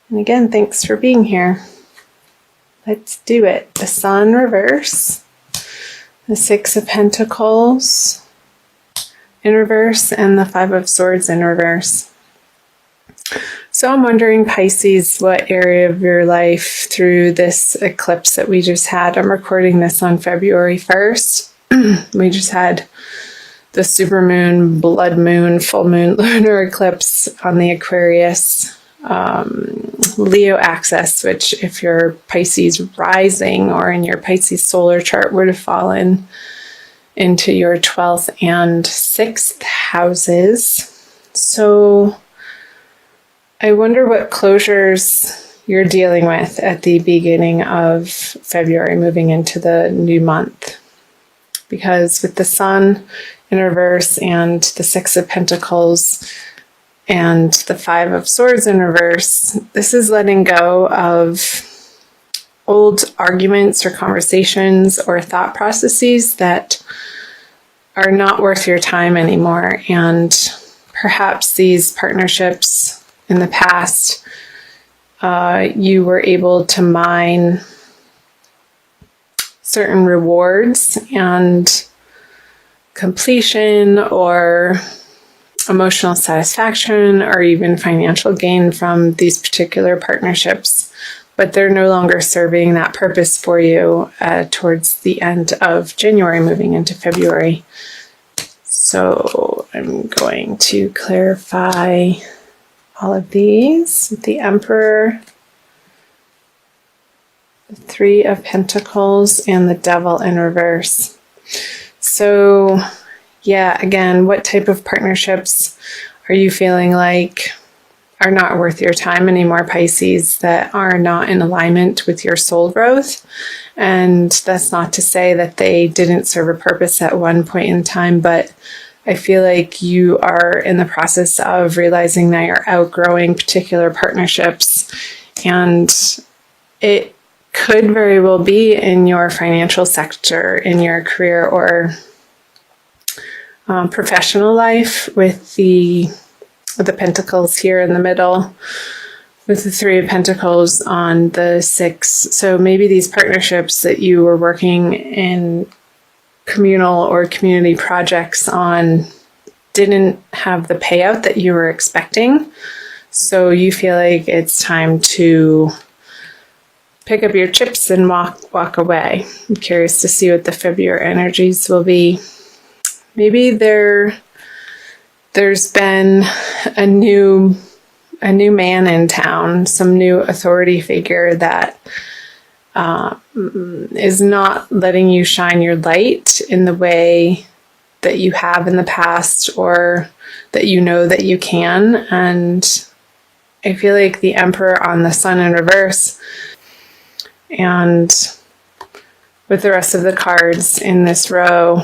And again, thanks for being here. Let's do it. The Sun reverse, the Six of Pentacles in reverse, and the Five of Swords in reverse. So I'm wondering, Pisces, what area of your life through this eclipse that we just had? I'm recording this on February 1st. We just had the supermoon, blood moon, full moon, lunar eclipse on the Aquarius Leo axis, which if your Pisces rising or in your Pisces solar chart were to fall into your 12th and 6th houses. So I wonder what closures you're dealing with at the beginning of February, moving into the new month. Because with the Sun in reverse and the Six of Pentacles and the Five of Swords in reverse, this is letting go of old arguments or conversations or thought processes that are not worth your time anymore. And perhaps these partnerships in the past, you were able to mine certain rewards and completion or emotional satisfaction or even financial gain from these particular partnerships, but they're no longer serving that purpose for you towards the end of January, moving into February. So I'm going to clarify all of these with the Emperor, the Three of Pentacles, and the Devil in reverse. So yeah, again, what type of partnerships are you feeling like are not worth your time anymore, Pisces, that are not in alignment with your soul growth? And that's not to say that they didn't serve a purpose at one point in time, but I feel like you are in the process of realizing that you're outgrowing particular partnerships, and it could very well be in your financial sector, in your career or professional life, with the Pentacles here in the middle, with the Three of Pentacles on the 6. So maybe these partnerships that you were working in communal or community projects on didn't have the payout that you were expecting. So you feel like it's time to pick up your chips and walk away. I'm curious to see what the February energies will be. Maybe there's been a new man in town, some new authority figure that is not letting you shine your light in the way that you have in the past, or that you know that you can. And I feel like the Emperor on the Sun in reverse, and with the rest of the cards in this row,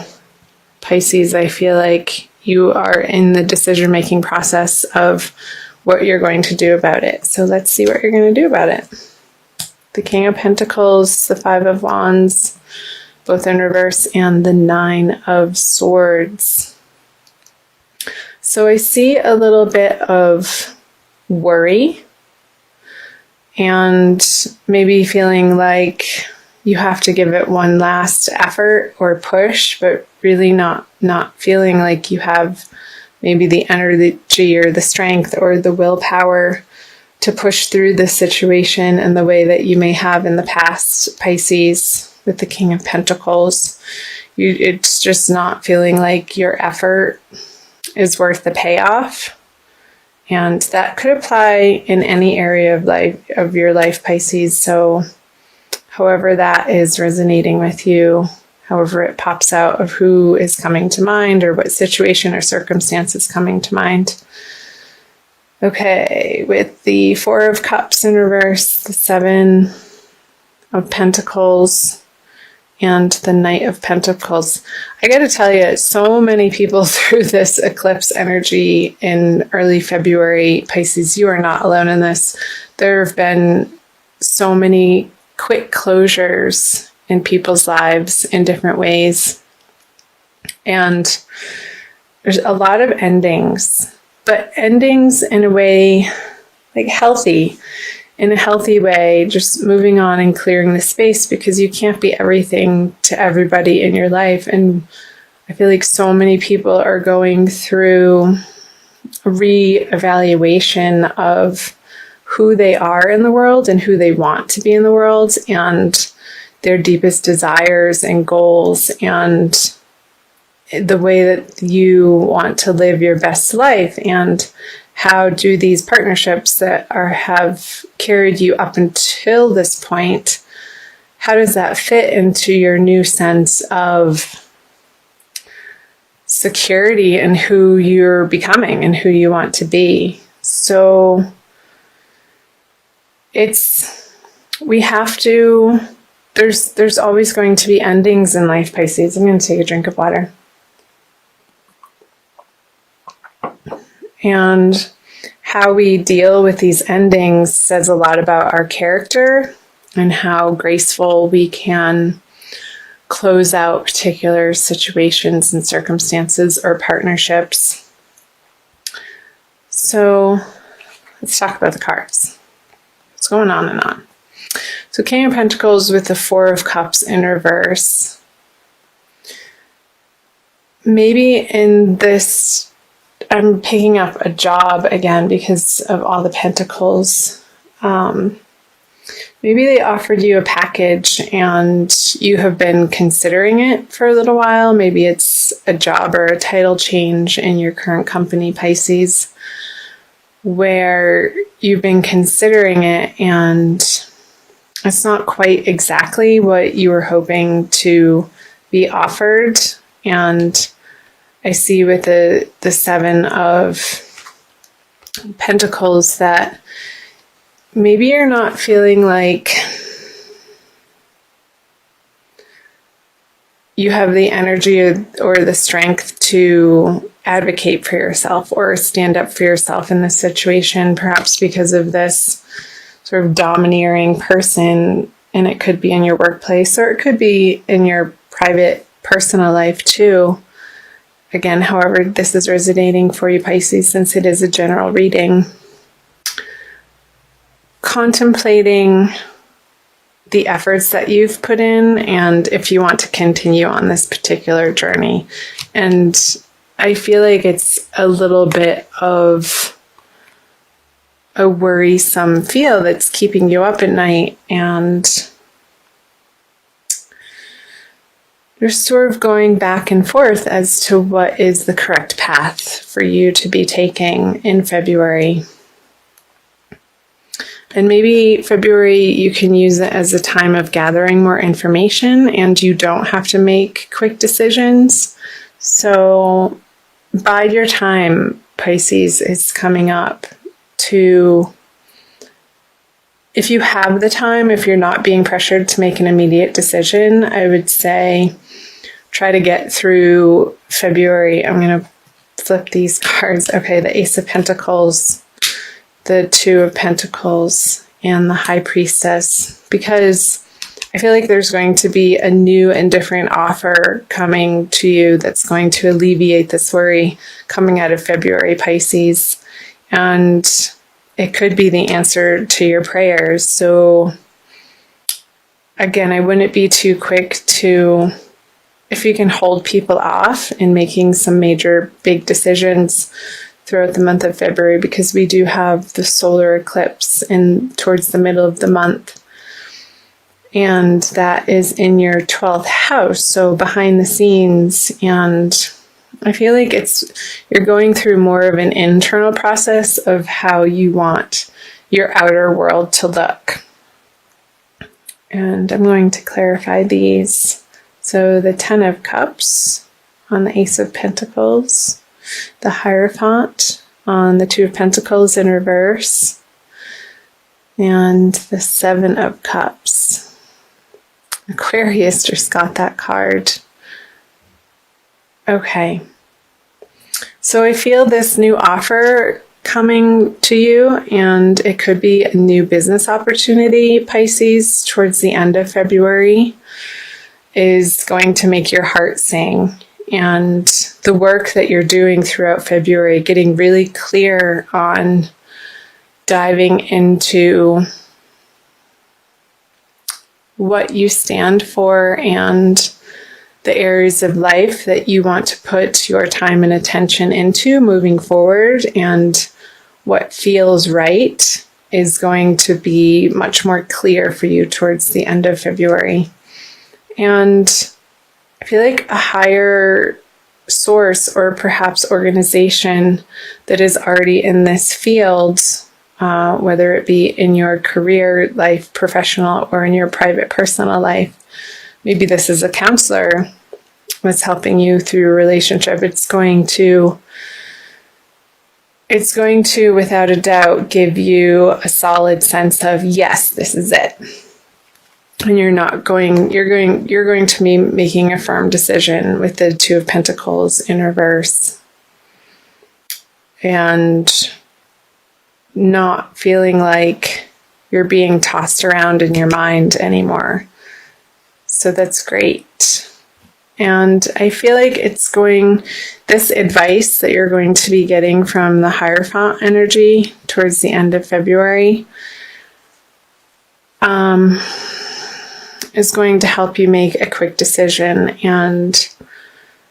Pisces, I feel like you are in the decision-making process of what you're going to do about it. So let's see what you're going to do about it. The King of Pentacles, the Five of Wands, both in reverse, and the Nine of Swords. So I see a little bit of worry and maybe feeling like you have to give it one last effort or push, but really not feeling like you have maybe the energy or the strength or the willpower to push through this situation in the way that you may have in the past, Pisces, with the King of Pentacles. It's just not feeling like your effort is worth the payoff. And that could apply in any area of your life, Pisces. So however that is resonating with you, however it pops out of who is coming to mind or what situation or circumstance is coming to mind. Okay, with the Four of Cups in reverse, the Seven of Pentacles, and the Knight of Pentacles. I gotta tell you, so many people through this eclipse energy in early February, Pisces, you are not alone in this. There have been so many quick closures in people's lives in different ways. And there's a lot of endings, but endings in a way like healthy in a healthy way, just moving on and clearing the space, because you can't be everything to everybody in your life. And I feel like so many people are going through a re-evaluation of who they are in the world and who they want to be in the world, and their deepest desires and goals, and the way that you want to live your best life, and how do these partnerships that have carried you up until this point, how does that fit into your new sense of security and who you're becoming and who you want to be? So there's always going to be endings in life, Pisces. I'm going to take a drink of water. And how we deal with these endings says a lot about our character and how graceful we can close out particular situations and circumstances or partnerships. So let's talk about the cards. What's going on and on? So King of Pentacles with the Four of Cups in reverse. Maybe in this, I'm picking up a job again because of all the pentacles. Maybe they offered you a package and you have been considering it for a little while. Maybe it's a job or a title change in your current company, Pisces, where you've been considering it and it's not quite exactly what you were hoping to be offered. And I see with the Seven of Pentacles that maybe you're not feeling like you have the energy or the strength to advocate for yourself or stand up for yourself in this situation, perhaps because of this sort of domineering person. And it could be in your workplace or it could be in your private personal life too. Again, however this is resonating for you, Pisces, since it is a general reading. Contemplating the efforts that you've put in and if you want to continue on this particular journey. And I feel like it's a little bit of a worrisome feel that's keeping you up at night, and you're sort of going back and forth as to what is the correct path for you to be taking in February. And maybe February, you can use it as a time of gathering more information and you don't have to make quick decisions. So bide your time, Pisces, is coming up to, if you have the time, if you're not being pressured to make an immediate decision, I would say try to get through February. I'm going to flip these cards. Okay, the Ace of Pentacles, the Two of Pentacles, and the High Priestess, because I feel like there's going to be a new and different offer coming to you that's going to alleviate this worry coming out of February, Pisces. And it could be the answer to your prayers. So again, I wouldn't be too quick to, if you can hold people off in making some major big decisions throughout the month of February, because we do have the solar eclipse towards the middle of the month. And that is in your 12th house, so behind the scenes. And I feel like you're going through more of an internal process of how you want your outer world to look. And I'm going to clarify these. So the Ten of Cups on the Ace of Pentacles, the Hierophant on the Two of Pentacles in reverse, and the Seven of Cups. Aquarius just got that card. Okay. So I feel this new offer coming to you, and it could be a new business opportunity, Pisces, towards the end of February, is going to make your heart sing. And the work that you're doing throughout February, getting really clear on diving into what you stand for and the areas of life that you want to put your time and attention into moving forward, and what feels right is going to be much more clear for you towards the end of February. And I feel like a higher source or perhaps organization that is already in this field, whether it be in your career life, professional, or in your private personal life. Maybe this is a counselor that's helping you through a relationship. It's going to, without a doubt, give you a solid sense of, yes, this is it. And you're going to be making a firm decision with the Two of Pentacles in reverse. And not feeling like you're being tossed around in your mind anymore. So that's great. And I feel like this advice that you're going to be getting from the Hierophant energy towards the end of February is going to help you make a quick decision. And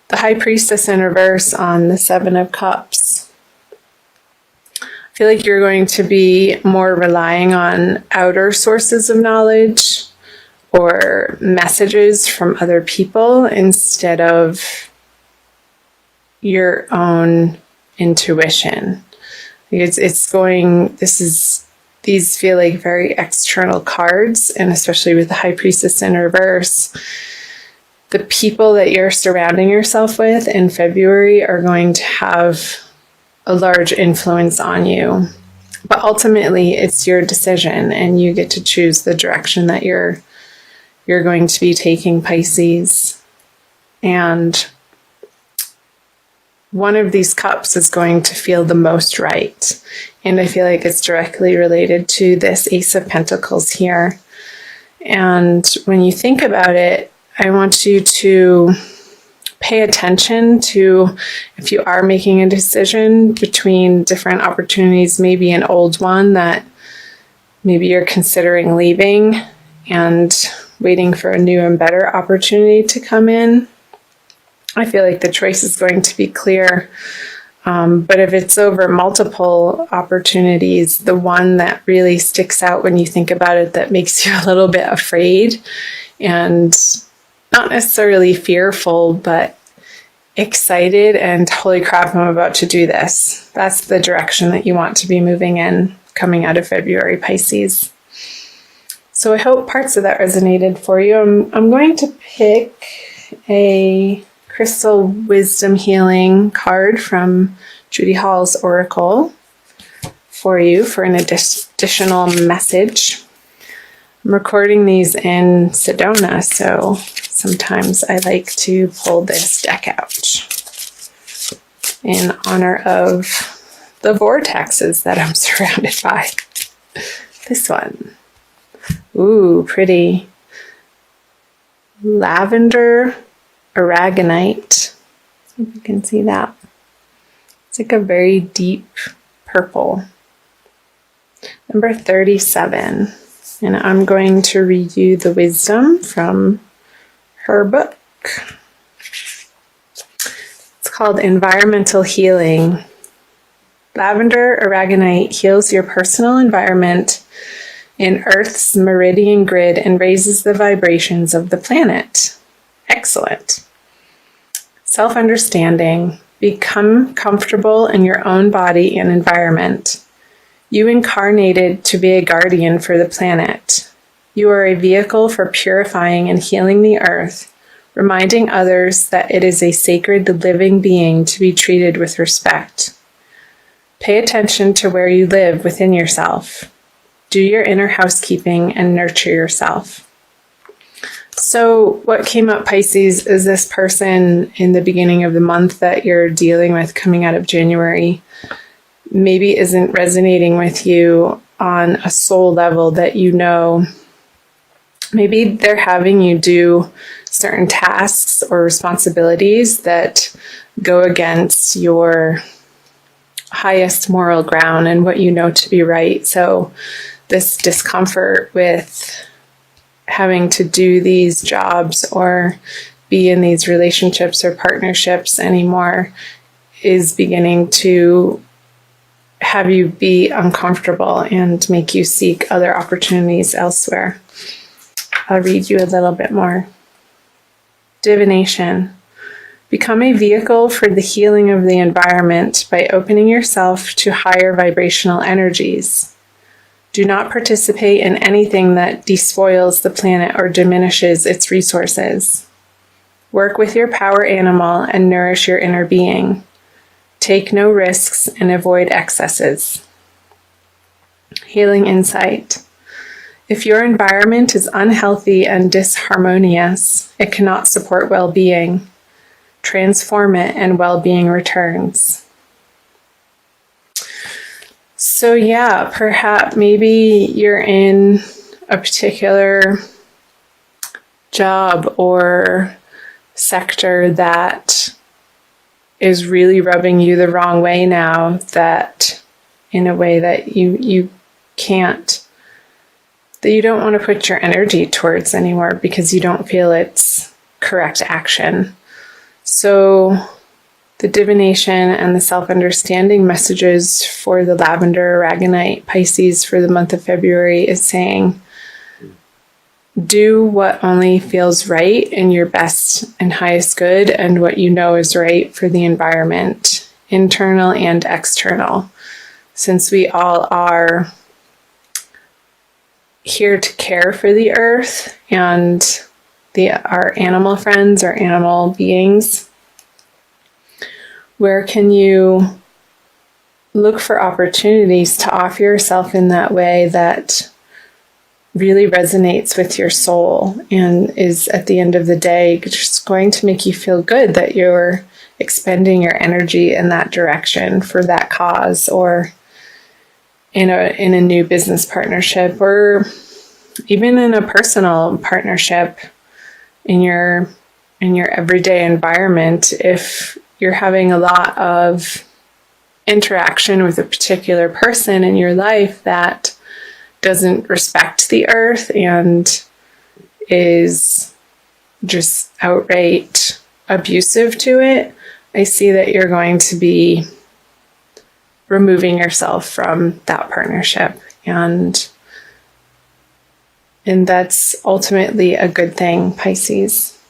the High Priestess in reverse on the Seven of Cups. I feel like you're going to be more relying on outer sources of knowledge or messages from other people instead of your own intuition. These feel like very external cards, and especially with the High Priestess in reverse, the people that you're surrounding yourself with in February are going to have a large influence on you. But ultimately, it's your decision, and you get to choose the direction that you're going to be taking, Pisces. And one of these cups is going to feel the most right. And I feel like it's directly related to this Ace of Pentacles here. And when you think about it, I want you to pay attention to, if you are making a decision between different opportunities, maybe an old one that maybe you're considering leaving and waiting for a new and better opportunity to come in. I feel like the choice is going to be clear. But if it's over multiple opportunities, the one that really sticks out when you think about it, that makes you a little bit afraid and not necessarily fearful, but excited and holy crap, I'm about to do this. That's the direction that you want to be moving in coming out of February, Pisces. So I hope parts of that resonated for you. I'm going to pick a Crystal Wisdom Healing card from Judy Hall's Oracle for you for an additional message. I'm recording these in Sedona, so sometimes I like to pull this deck out in honor of the vortexes that I'm surrounded by. This one. Ooh, pretty. Lavender aragonite. If you can see that. It's like a very deep purple. Number 37. And I'm going to read you the wisdom from her book. It's called Environmental Healing. Lavender aragonite heals your personal environment in Earth's meridian grid and raises the vibrations of the planet. Excellent. Self-understanding. Become comfortable in your own body and environment. You incarnated to be a guardian for the planet. You are a vehicle for purifying and healing the earth, reminding others that it is a sacred living being to be treated with respect. Pay attention to where you live within yourself. Do your inner housekeeping and nurture yourself. So what came up, Pisces, is this person in the beginning of the month that you're dealing with coming out of January maybe isn't resonating with you on a soul level that you know. Maybe they're having you do certain tasks or responsibilities that go against your highest moral ground and what you know to be right. So this discomfort with having to do these jobs or be in these relationships or partnerships anymore is beginning to have you be uncomfortable and make you seek other opportunities elsewhere. I'll read you a little bit more. Divination. Become a vehicle for the healing of the environment by opening yourself to higher vibrational energies. Do not participate in anything that despoils the planet or diminishes its resources. Work with your power animal and nourish your inner being. Take no risks and avoid excesses. Healing insight. If your environment is unhealthy and disharmonious, it cannot support well-being. Transform it and well-being returns. So yeah, perhaps maybe you're in a particular job or sector that is really rubbing you the wrong way now, that in a way that you can't, that you don't want to put your energy towards anymore because you don't feel it's correct action. So the divination and the self-understanding messages for the lavender aragonite Pisces for the month of February is saying, do what only feels right in your best and highest good and what you know is right for the environment, internal and external. Since we all are here to care for the earth and our animal friends, our animal beings, where can you look for opportunities to offer yourself in that way that really resonates with your soul and is at the end of the day just going to make you feel good that you're expending your energy in that direction for that cause, or in a new business partnership, or even in a personal partnership in your everyday environment. If you're having a lot of interaction with a particular person in your life that doesn't respect the earth and is just outright abusive to it, I see that you're going to be removing yourself from that partnership, and that's ultimately a good thing, Pisces.